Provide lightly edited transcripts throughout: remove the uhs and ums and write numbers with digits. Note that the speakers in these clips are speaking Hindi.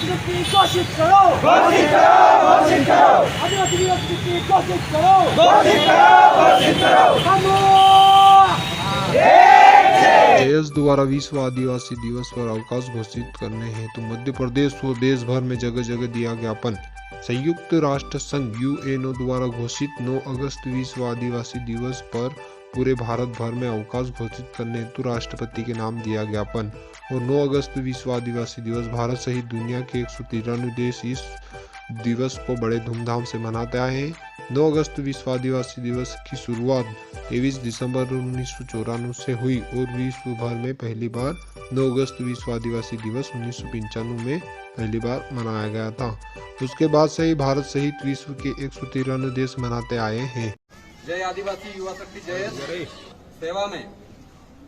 छुट्टी घोषित करो, घोषित करो, घोषित करो, आदिवासी दिवस छुट्टी घोषित करो, घोषित करो, घोषित करो। जयस द्वारा विश्व आदिवासी दिवस पर अवकाश घोषित करने हेतु मध्य प्रदेश व देश भर में जगह जगह दिया ज्ञापन। संयुक्त राष्ट्र संघ यूएनओ द्वारा घोषित 9 अगस्त विश्व आदिवासी दिवस पर पूरे भारत भर में अवकाश घोषित करने हेतु राष्ट्रपति के नाम दिया ज्ञापन। और 9 अगस्त विश्व आदिवासी दिवस भारत सहित दुनिया के 193 देश इस दिवस को बड़े धूमधाम से मनाते आए हैं। 9 अगस्त विश्व आदिवासी दिवस की शुरुआत 23 दिसंबर 1994 से हुई और विश्व भर में पहली बार 9 अगस्त विश्व आदिवासी दिवस 1995 में पहली बार मनाया गया था। उसके बाद से ही भारत सहित विश्व के 193 देश मनाते आए हैं। जय आदिवासी युवा शक्ति जय सेवा में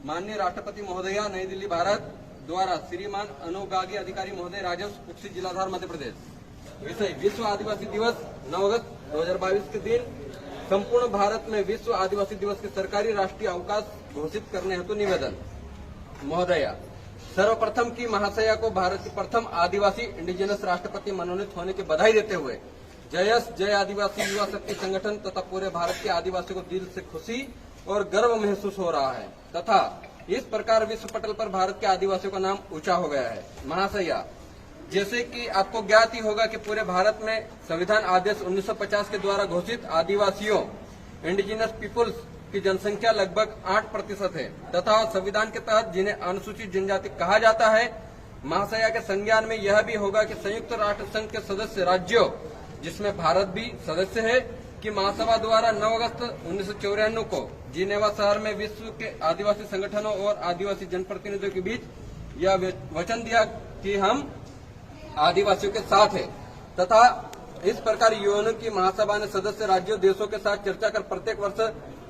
माननीय राष्ट्रपति महोदया नई दिल्ली भारत द्वारा श्रीमान अनुगागी अधिकारी महोदय राजस्व कुक्षी जिलाधार मध्य प्रदेश। विषय विश्व आदिवासी दिवस 9 अगस्त 2022 के दिन संपूर्ण भारत में विश्व आदिवासी दिवस के सरकारी राष्ट्रीय अवकाश घोषित करने हेतु निवेदन। महोदया, सर्वप्रथम की महाशया को भारत की प्रथम आदिवासी इंडिजिनस राष्ट्रपति मनोनीत होने की बधाई देते हुए जय आदिवासी युवा शक्ति संगठन तथा पूरे भारत के आदिवासियों को दिल से खुशी और गर्व महसूस हो रहा है तथा इस प्रकार विश्व पटल पर भारत के आदिवासियों का नाम ऊंचा हो गया है। महाशया, जैसे कि आपको ज्ञात ही होगा कि पूरे भारत में संविधान आदेश 1950 के द्वारा घोषित आदिवासियों इंडिजिनस पीपुल्स की जनसंख्या लगभग 8% है तथा संविधान के तहत जिन्हें अनुसूचित जनजाति कहा जाता है। महाशया के संज्ञान में यह भी होगा कि संयुक्त राष्ट्र संघ के सदस्य राज्यों जिसमें भारत भी सदस्य है कि महासभा द्वारा 9 अगस्त 1994 को जिनेवा शहर में विश्व के आदिवासी संगठनों और आदिवासी जनप्रतिनिधियों के बीच यह वचन दिया कि हम आदिवासियों के साथ है तथा इस प्रकार यूएनओ की महासभा ने सदस्य राज्यों देशों के साथ चर्चा कर प्रत्येक वर्ष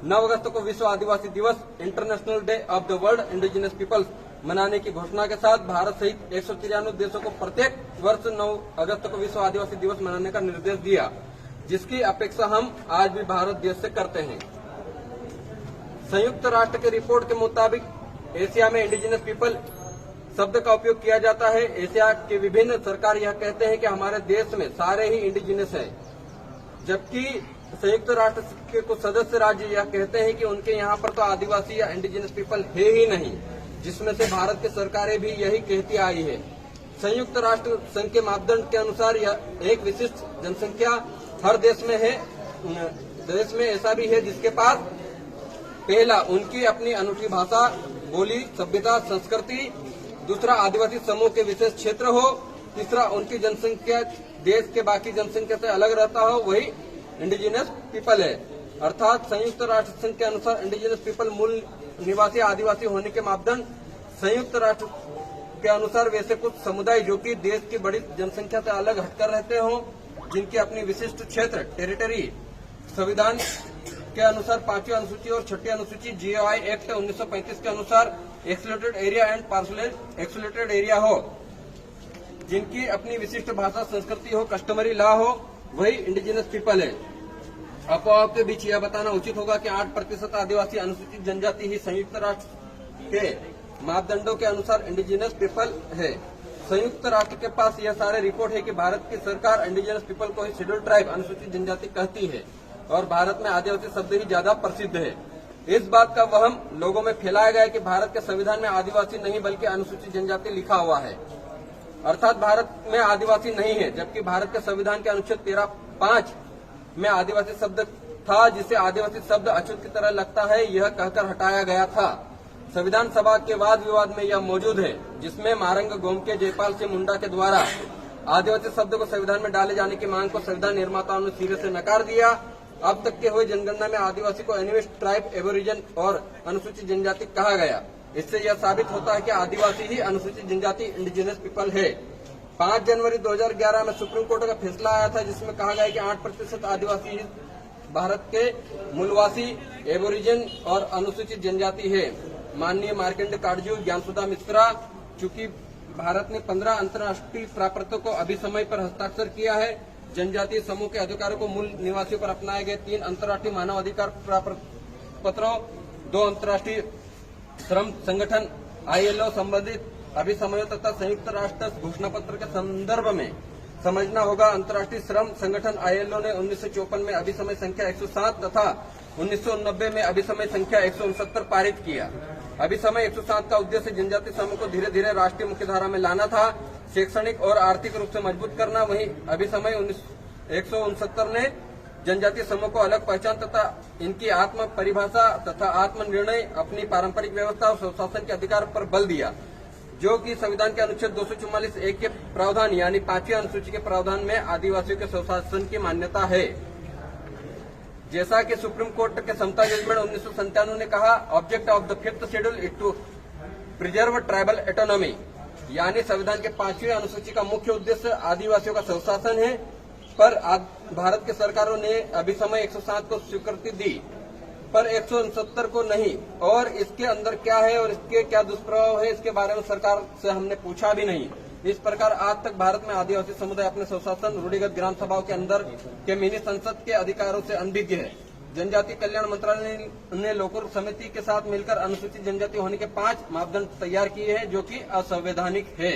9 अगस्त को विश्व आदिवासी दिवस International Day of the World Indigenous Peoples मनाने की घोषणा के साथ भारत सहित 193 देशों को प्रत्येक वर्ष 9 अगस्त को विश्व आदिवासी दिवस मनाने का निर्देश दिया, जिसकी अपेक्षा हम आज भी भारत देश से करते हैं। संयुक्त राष्ट्र के रिपोर्ट के मुताबिक एशिया में इंडिजिनस पीपल शब्द का उपयोग किया जाता है। एशिया के विभिन्न सरकार यह कहते हैं कि हमारे देश में सारे ही इंडिजिनस हैं, जबकि संयुक्त राष्ट्र के कुछ सदस्य राज्य यह कहते हैं कि उनके यहाँ पर तो आदिवासी या इंडिजिनस पीपल है ही नहीं, जिसमें से भारत की सरकारें भी यही कहती आई है। संयुक्त राष्ट्र संघ के मापदंड के अनुसार यह एक विशिष्ट जनसंख्या हर देश में है। देश में ऐसा भी है जिसके पास पहला उनकी अपनी अनूठी भाषा, बोली, सभ्यता, संस्कृति, दूसरा आदिवासी समूह के विशेष क्षेत्र हो, तीसरा उनकी जनसंख्या देश के बाकी जनसंख्या से अलग रहता हो, वही इंडिजिनस पीपल है। अर्थात संयुक्त राष्ट्र संघ के अनुसार इंडिजिनस पीपल मूल निवासी आदिवासी होने के मापदंड संयुक्त राष्ट्र के अनुसार वैसे कुछ समुदाय जो कि देश की बड़ी जनसंख्या से अलग हटकर रहते हों, जिनकी अपनी विशिष्ट क्षेत्र टेरिटरी संविधान के अनुसार 5वीं अनुसूची और 6ठी अनुसूची जीओआई एक्ट 1935 के अनुसार excluded area and partially excluded area हो, जिनकी अपनी विशिष्ट भाषा, संस्कृति हो, कस्टमरी लॉ हो, वही इंडिजिनस पीपल है। अफवाहों के बीच यह बताना उचित होगा कि 8% आदिवासी अनुसूचित जनजाति ही संयुक्त राष्ट्र के मापदंडों के अनुसार इंडिजिनस पीपल है। संयुक्त राष्ट्र के पास यह सारे रिपोर्ट है कि भारत की सरकार इंडिजिनस पीपल को ही शेड्यूल्ड ट्राइब अनुसूचित जनजाति कहती है और भारत में आदिवासी शब्द ही ज्यादा प्रसिद्ध है। इस बात का वहम लोगों में फैलाया गया है कि भारत के संविधान में आदिवासी नहीं बल्कि अनुसूचित जनजाति लिखा हुआ है, अर्थात भारत में आदिवासी नहीं है, जबकि भारत के संविधान के अनुच्छेद 13(5) में आदिवासी शब्द था, जिसे आदिवासी शब्द अछूत की तरह लगता है यह कहकर हटाया गया था। संविधान सभा के वाद विवाद में यह मौजूद है, जिसमें मारंग गोमके जयपाल सिंह मुंडा के द्वारा आदिवासी शब्द को संविधान में डाले जाने की मांग को संविधान निर्माताओं ने सिरे से नकार दिया। अब तक के हुए जनगणना में आदिवासी को एनिवेश ट्राइब, एबोरिजन और अनुसूचित जनजाति कहा गया। इससे यह साबित होता है कि आदिवासी ही अनुसूचित जनजाति इंडिजिनस पीपल है। 5 जनवरी 2011 में सुप्रीम कोर्ट का फैसला आया था, जिसमें कहा गया कि 8% आदिवासी भारत के मूलवासी, एबोरिजन और अनुसूचित जनजाति है। माननीय मार्कंडेय काटजू, ज्ञानसुधा मिश्रा, चूंकि भारत ने 15 अंतर्राष्ट्रीय प्राप्तों को अभी समय पर हस्ताक्षर किया है, जनजातीय समूह के अधिकारों को मूल निवासियों पर अपनाए गए 3 अंतर्राष्ट्रीय मानव अधिकार पत्रों, 2 अंतर्राष्ट्रीय श्रम संगठन ILO संबंधित अभिसमयों तथा संयुक्त राष्ट्र घोषणा पत्र के संदर्भ में समझना होगा। अंतर्राष्ट्रीय श्रम संगठन ILO ने 1954 में अभिसमय संख्या 107 तथा 1990 में अभिसमय संख्या 169 पारित किया। अभिसमय 107 का उद्देश्य जनजातीय समूह को धीरे धीरे राष्ट्रीय मुख्यधारा में लाना था, शैक्षणिक और आर्थिक रूप से मजबूत करना। वहीं अभिसमय 169 ने जनजातीय समूह को अलग पहचान तथा इनकी आत्म परिभाषा तथा आत्मनिर्णय, अपनी पारंपरिक व्यवस्था और स्वशासन के अधिकार पर बल दिया, जो कि संविधान के अनुच्छेद 244(1) के प्रावधान यानी 5वीं अनुसूची के प्रावधान में आदिवासियों के स्वशासन की मान्यता है। जैसा कि सुप्रीम कोर्ट के समता जजमेंट 1997 ने कहा, object of the 5th schedule is to preserve tribal autonomy, यानी संविधान के 5वीं अनुसूची का मुख्य उद्देश्य आदिवासियों का स्वशासन है। पर भारत के सरकारों ने अभिसमय 107 को स्वीकृति दी, पर 169 को नहीं। और इसके अंदर क्या है और इसके क्या दुष्प्रभाव है, इसके बारे में सरकार से हमने पूछा भी नहीं। इस प्रकार आज तक भारत में आदिवासी समुदाय अपने स्वशासन रूढ़िगत ग्राम सभाओं के अंदर के मिनी संसद के अधिकारों से अनभिज्ञ है। जनजातीय कल्याण मंत्रालय ने लोकूर समिति के साथ मिलकर अनुसूचित जनजाति होने के 5 मापदंड तैयार किए हैं, जो कि असंवैधानिक है।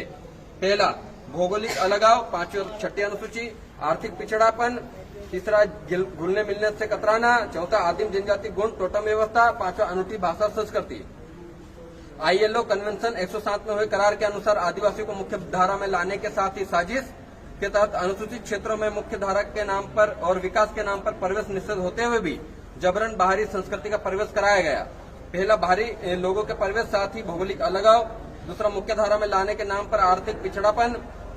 पहला, भौगोलिक अलगाव, 5वीं और 6ठी अनुसूची। आर्थिक पिछड़ापन, तीसरा घुलने मिलने से कतराना, चौथा आदिम जनजाति गुण टोटम व्यवस्था, 5वां अनूठी भाषा संस्कृति। ILO कन्वेंशन 107 में हुए करार के अनुसार आदिवासियों को मुख्य धारा में लाने के साथ ही साजिश के तहत अनुसूचित क्षेत्रों में मुख्य धारा के नाम पर और विकास के नाम पर प्रवेश निषेध होते हुए भी जबरन बाहरी संस्कृति का प्रवेश कराया गया। पहला, बाहरी लोगों के प्रवेश, साथ ही भौगोलिक अलगाव। दूसरा, मुख्य धारा में लाने के नाम पर आर्थिक पिछड़ापन।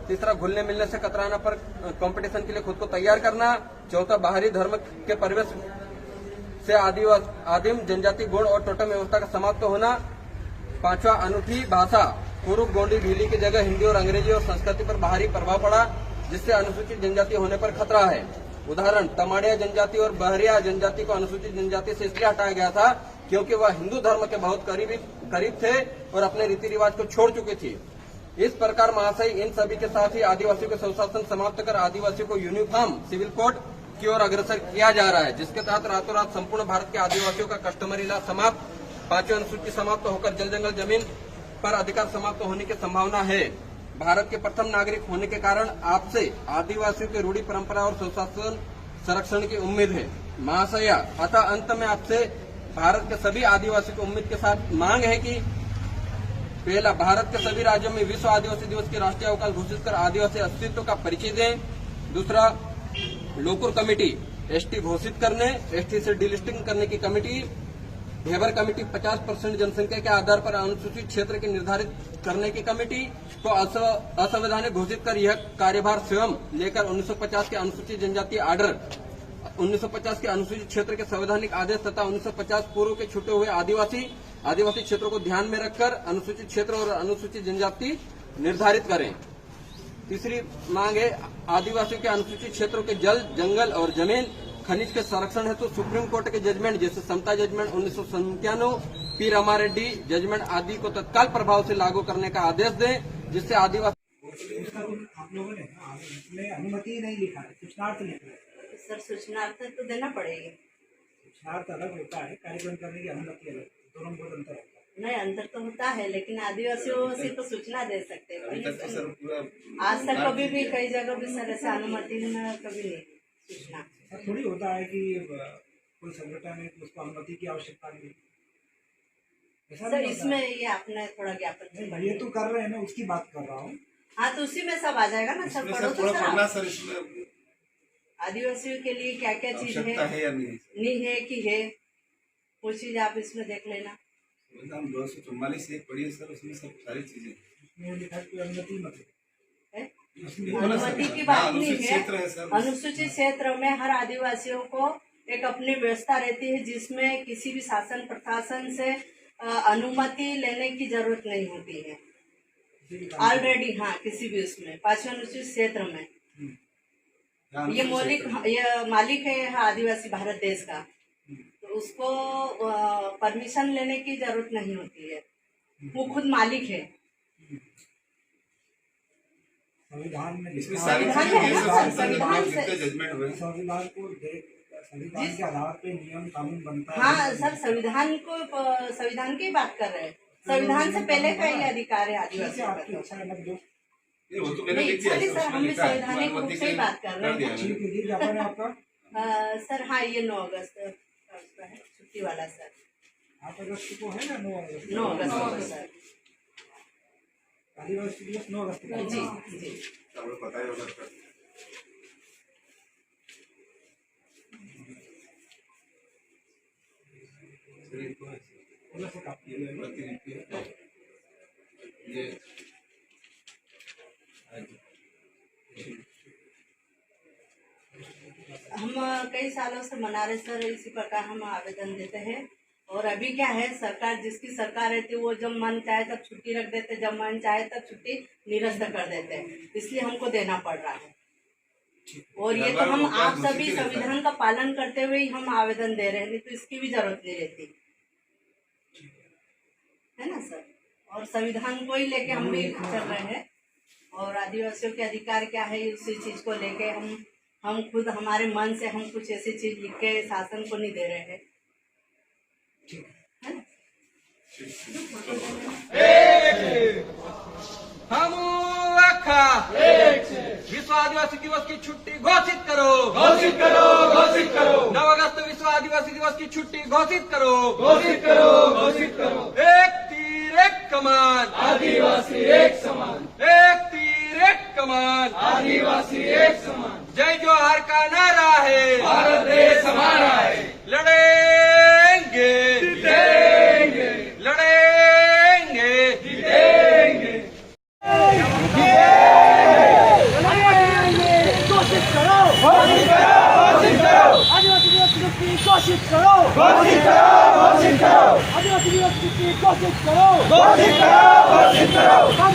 तीसरा, घुलने मिलने से कतराना पर कंपटीशन के लिए खुद को तैयार करना। चौथा, बाहरी धर्म के प्रवेश से आदिम जनजाति गुण और टोटम व्यवस्था का समाप्त होना। 5वां, अनूठी भाषा। पूर्व गोंडी भीली की जगह हिंदी और अंग्रेजी और संस्कृति पर बाहरी प्रभाव पड़ा, जिससे अनुसूचित जनजाति होने पर खतरा है। उदाहरण, तमाड़िया जनजाति और बहरिया जनजाति को अनुसूचित जनजाति से इसलिए हटाया गया था क्योंकि वह हिंदू धर्म के बहुत करीब थे और अपने रीति रिवाज को छोड़ चुके थे। इस प्रकार महाशय, इन सभी के साथ ही आदिवासियों के स्वशासन समाप्त कर आदिवासियों को यूनिफॉर्म सिविल कोड की ओर अग्रसर किया जा रहा है, जिसके तहत रातों रात संपूर्ण भारत के आदिवासियों का कस्टमरी लॉ समाप्त, 5वीं अनुसूची समाप्त होकर जल जंगल जमीन पर अधिकार समाप्त होने की संभावना है। भारत के प्रथम नागरिक होने के कारण आपसे आदिवासियों की रूढ़ी परंपरा और स्वशासन संरक्षण की उम्मीद है महाशया। अतः अंत में आपसे भारत के सभी आदिवासियों की उम्मीद के साथ मांग है कि पहला, भारत के सभी राज्यों में विश्व आदिवासी दिवस की राष्ट्रीय अवकाश घोषित कर आदिवासी अस्तित्व का परिचय दें। दूसरा, लोकूर कमेटी ST घोषित करने, ST से डिलिस्टिंग करने की कमेटी, भेबर कमेटी 50% जनसंख्या के आधार पर अनुसूचित क्षेत्र की निर्धारित करने की कमेटी को असंवैधानिक घोषित कर यह कार्यभार स्वयं लेकर 1950 के अनुसूचित जनजाति आर्डर, 1950 के अनुसूचित क्षेत्र के संवैधानिक आदेश तथा 1950 पूर्व के छूटे हुए आदिवासी क्षेत्रों को ध्यान में रखकर अनुसूचित क्षेत्र और अनुसूचित जनजाति निर्धारित करें। तीसरी मांग है, आदिवासियों के अनुसूचित क्षेत्रों के जल, जंगल और जमीन खनिज के संरक्षण हेतु सुप्रीम कोर्ट के जजमेंट जैसे समता जजमेंट 1997, पी रामारेड्डी जजमेंट आदि को तत्काल प्रभाव से लागू करने का आदेश दें, जिससे आदिवासी। आप लोगों ने इसमें अनुमति नहीं लिखा है, सूचनार्थ लिखा है। सर, सूचनार्थ तो देना पड़ेगा। सूचनार्थ अलग होता है, कार्यक्रम करने की अनुमति अलग, दोनों में बहुत अंतर होता है। नहीं, अंतर तो होता है, लेकिन आदिवासियों से तो सूचना दे सकते हैं। आज तक कभी भी कई जगह भी सर ऐसे अनुमति कभी नहीं सूचना। थोड़ी होता है कि कोई संगठन है उसको अनुमति की आवश्यकता नहीं। सर, इसमें ये आपने थोड़ा ज्ञापन ये तो कर रहे हैं ना, उसकी बात कर रहा हूँ। हाँ, तो उसी में सब आ जाएगा ना सर। पढ़ो तो सर, इसमें आदिवासियों के लिए क्या क्या चीज है या नहीं है कि है, वो चीज आप इसमें देख लेना। 244 एक पढ़िए सर, उसमें सब सारी चीजें उसमें लिखा है अनुमति मत है। अनुमति की बात नहीं है। अनुसूचित क्षेत्र में हर आदिवासियों को एक अपनी व्यवस्था रहती है, जिसमें किसी भी शासन प्रशासन से अनुमति लेने की जरूरत नहीं होती है ऑलरेडी। हाँ, किसी भी उसमें 5वें अनुसूचित क्षेत्र में ये मालिक है आदिवासी भारत देश का, तो उसको परमिशन लेने की जरूरत नहीं होती है, वो खुद मालिक है। संविधान में संविधान है ना, संविधान से संविधान को संविधान के आधार पे नियम कानून बनता है। हाँ सर, संविधान की बात कर रहे हैं। संविधान से पहले का ये अधिकार है आदिवासियों आपकी का। इच्छा है मतलब नहीं, वो तो मैंने नहीं, लिख दिया सॉरी है, सर, उसमें हम भी लिखा है, संवैधानिक रूप अनुमति से ही बात कर रहे कर दिया हैं। मैंने। ठीक है जी ज्ञापन है आपका सर हाँ, ये 9 अगस्त का उसका है, छुट्टी वाला सर। 8 अगस्त को है ना 9 अगस्त 9 अगस्त को सर। आदिवासी दिवस 9 अगस्त को जी जी। आपको पता ही होगा सर। सर, ये तो है, सर। थोड़ा सा काफी ये प्रतिलिपि है। ये हम कई सालों से मना रहे सर, इसी प्रकार हम आवेदन देते हैं। और अभी क्या है, सरकार जिसकी सरकार रहती है वो जब मन चाहे तब छुट्टी रख देते, जब मन चाहे तब छुट्टी निरस्त कर देते हैं, इसलिए हमको देना पड़ रहा है। और ये तो हम आप सभी संविधान का पालन करते हुए ही हम आवेदन दे रहे हैं, नहीं तो इसकी भी जरूरत नहीं रहती है ना सर। और संविधान को ही लेके हम भी चल रहे हैं, और आदिवासियों के अधिकार क्या है उसी चीज को लेके हम खुद हमारे मन से हम कुछ ऐसी चीज लिख के शासन को नहीं दे रहे हैं, है ना? हम रखा विश्व आदिवासी दिवस की छुट्टी घोषित करो, 9 अगस्त विश्व आदिवासी दिवस की छुट्टी घोषित करो। एक तीर एक कमान, आदिवासी एक समान, एक तीर एक कमान, आदिवासी एक समान, जय जोहार का नारा है, भारत देश हमारा है, लड़ेंगे जीतेंगे, लड़ेंगे। जीतेंगे। घोषित करो, घोषित करो, आदिवासी दिवस की छुट्टी घोषित करो, घोषित करो, आदिवासी दिवस की छुट्टी घोषित करो, हम